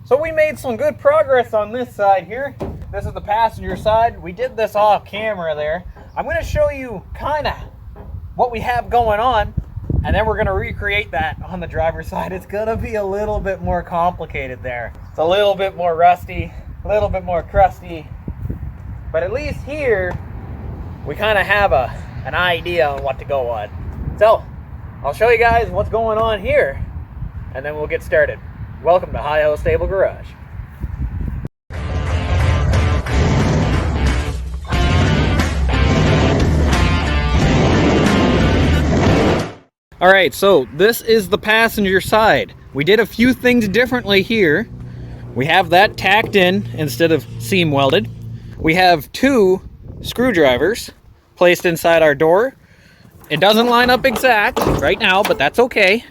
So we made some good progress on this side here. This is the passenger side. We did this off camera there. I'm going to show you kind of what we have going on, and then we're going to recreate that on the driver's side. It's going to be a little bit more complicated there. It's a little bit more rusty, a little bit more crusty, but at least here we kind of have an idea on what to go on. So I'll show you guys what's going on here, and then we'll get started. Welcome to Hi-Ho Stable Garage. All right, so this is the passenger side. We did a few things differently here. We have that tacked in instead of seam welded. We have 2 screwdrivers placed inside our door. It doesn't line up exact right now, but that's okay.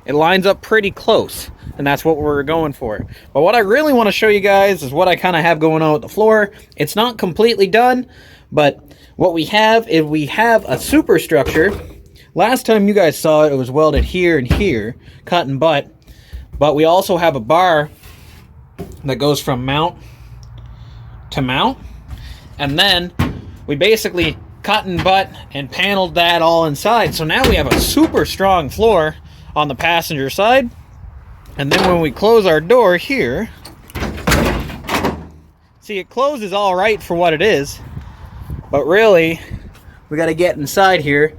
It lines up pretty close, and that's what we're going for. But what I really want to show you guys is what I kind of have going on with the floor. It's not completely done, but what we have is we have a superstructure. Last time you guys saw it, it was welded here and here, cut and butt. But we also have a bar that goes from mount to mount. And then we basically cut and butt and paneled that all inside. So now we have a super strong floor on the passenger side. And then when we close our door here, see, it closes all right for what it is. But really, we got to get inside here.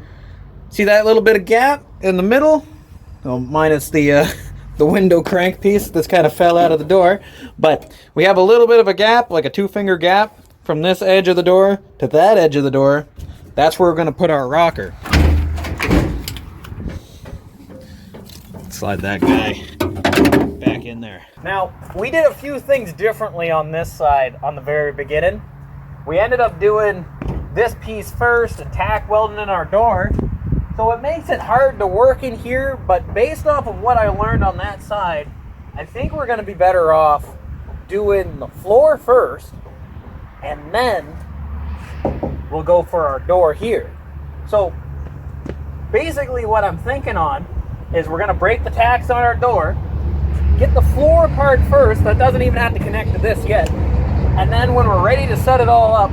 See that little bit of gap in the middle? Well, minus the window crank piece that's kind of fell out of the door. But we have a little bit of a gap, like a 2-finger gap, from this edge of the door to that edge of the door. That's where we're going to put our rocker. Slide that guy back in there. Now, we did a few things differently on this side on the very beginning. We ended up doing this piece first and tack welding in our door. So it makes it hard to work in here, but based off of what I learned on that side, I think we're going to be better off doing the floor first, and then we'll go for our door here. So basically what I'm thinking on is we're going to break the tacks on our door, get the floor part first, that doesn't even have to connect to this yet, and then when we're ready to set it all up,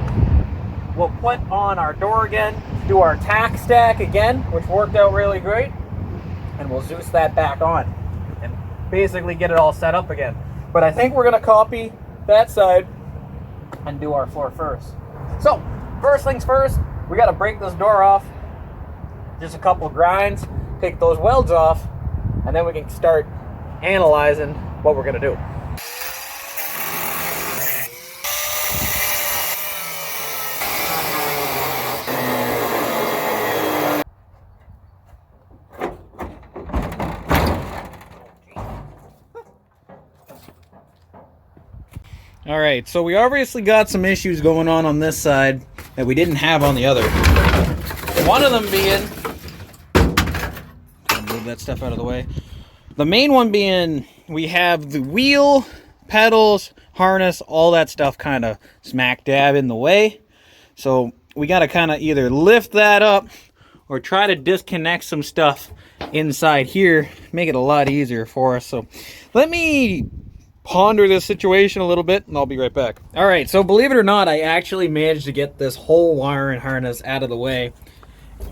we'll put on our door again, do our tack stack again, which worked out really great, and we'll Zeus that back on and basically get it all set up again. But I think we're going to copy that side and do our floor first. So first things first, we got to break this door off, just a couple grinds, take those welds off, and then we can start analyzing what we're going to do. All right, so we obviously got some issues going on this side that we didn't have on the other. One of them being, move that stuff out of the way. The main one being we have the wheel, pedals, harness, all that stuff kind of smack dab in the way. So we got to kind of either lift that up or try to disconnect some stuff inside here, make it a lot easier for us. So let me ponder this situation a little bit and I'll be right back. All right, so believe it or not, I actually managed to get this whole wire and harness out of the way,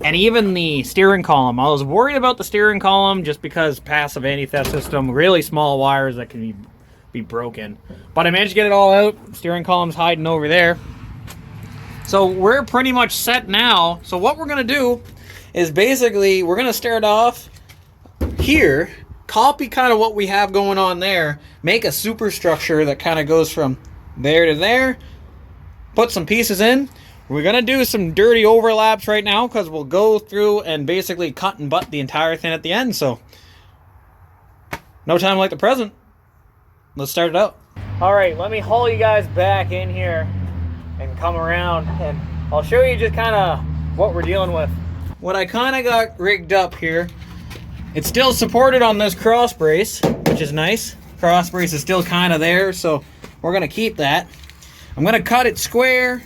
and even the steering column. I was worried about the steering column just because passive anti-theft system, really small wires that can be broken, but I managed to get it all out. Steering column's hiding over there, so we're pretty much set now. So what we're gonna do is basically we're gonna start off here, copy kind of what we have going on there, make a superstructure that kind of goes from there to there, put some pieces in. We're going to do some dirty overlaps right now because we'll go through and basically cut and butt the entire thing at the end. So no time like the present. Let's start it out. All right, let me haul you guys back in here and come around, and I'll show you just kind of what we're dealing with. What I kind of got rigged up here, it's still supported on this cross brace, which is nice. Cross brace is still kind of there, so we're going to keep that. I'm going to cut it square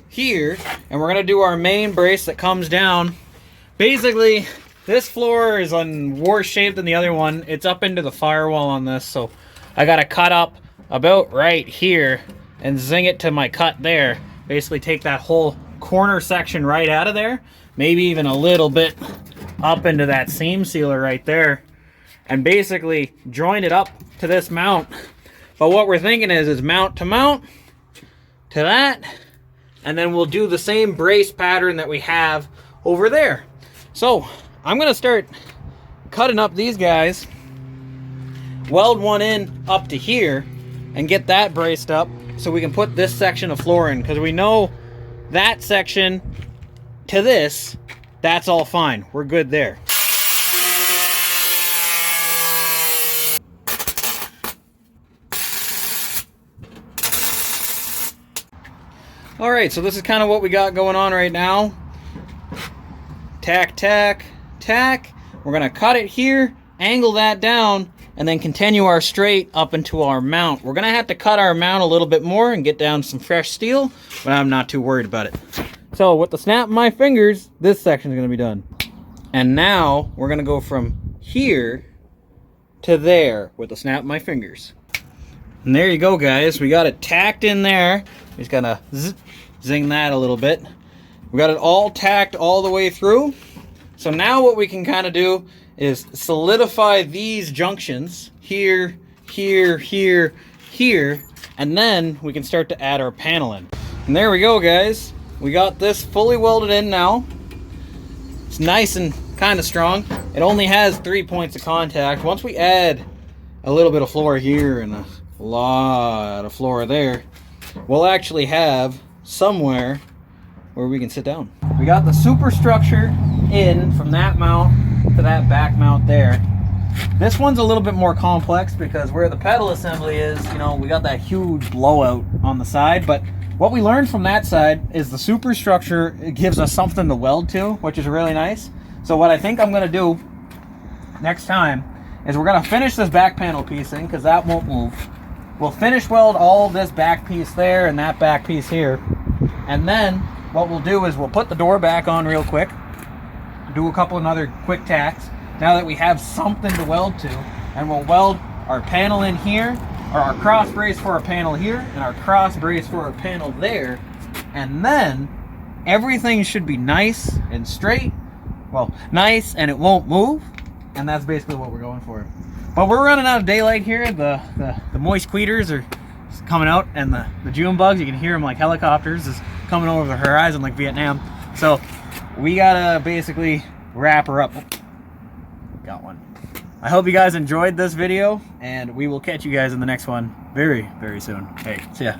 here, and we're going to do our main brace that comes down. Basically, this floor is in worse shape than the other one. It's up into the firewall on this, so I got to cut up about right here and zing it to my cut there. Basically take that whole corner section right out of there, maybe even a little bit up into that seam sealer right there, and basically join it up to this mount. But what we're thinking is mount to that, and then we'll do the same brace pattern that we have over there. So I'm gonna start cutting up these guys, weld one in up to here, and get that braced up so we can put this section of floor in, because we know that section to this, that's all fine. We're good there. All right, so this is kind of what we got going on right now. Tack, tack, tack. We're gonna cut it here, angle that down, and then continue our straight up into our mount. We're gonna have to cut our mount a little bit more and get down some fresh steel, but I'm not too worried about it. So with the snap of my fingers, this section is gonna be done. And now we're gonna go from here to there with the snap of my fingers. And there you go, guys. We got it tacked in there. We just gotta zing that a little bit. We got it all tacked all the way through. So now what we can kind of do is solidify these junctions here, here, here, here, and then we can start to add our panel in. And there we go, guys. We got this fully welded in now. It's nice and kind of strong. It only has 3 points of contact. Once we add a little bit of floor here and a lot of floor there, we'll actually have somewhere where we can sit down. We got the superstructure in from that mount to that back mount there. This one's a little bit more complex because where the pedal assembly is, you know, we got that huge blowout on the side, but what we learned from that side is the superstructure, it gives us something to weld to, which is really nice. So what I think I'm gonna do next time is we're gonna finish this back panel piece in, because that won't move. We'll finish weld all this back piece there and that back piece here. And then what we'll do is we'll put the door back on real quick, do a couple of other quick tacks, now that we have something to weld to, and we'll weld our panel in here, or our cross brace for our panel here, and our cross brace for our panel there. And then everything should be nice and straight. Well, nice and it won't move. And that's basically what we're going for. But we're running out of daylight here. The moist queeters are coming out, and the June bugs, you can hear them like helicopters, is coming over the horizon like Vietnam. So we gotta basically wrap her up. Got one. I hope you guys enjoyed this video, and we will catch you guys in the next one very, very soon. Hey, see ya.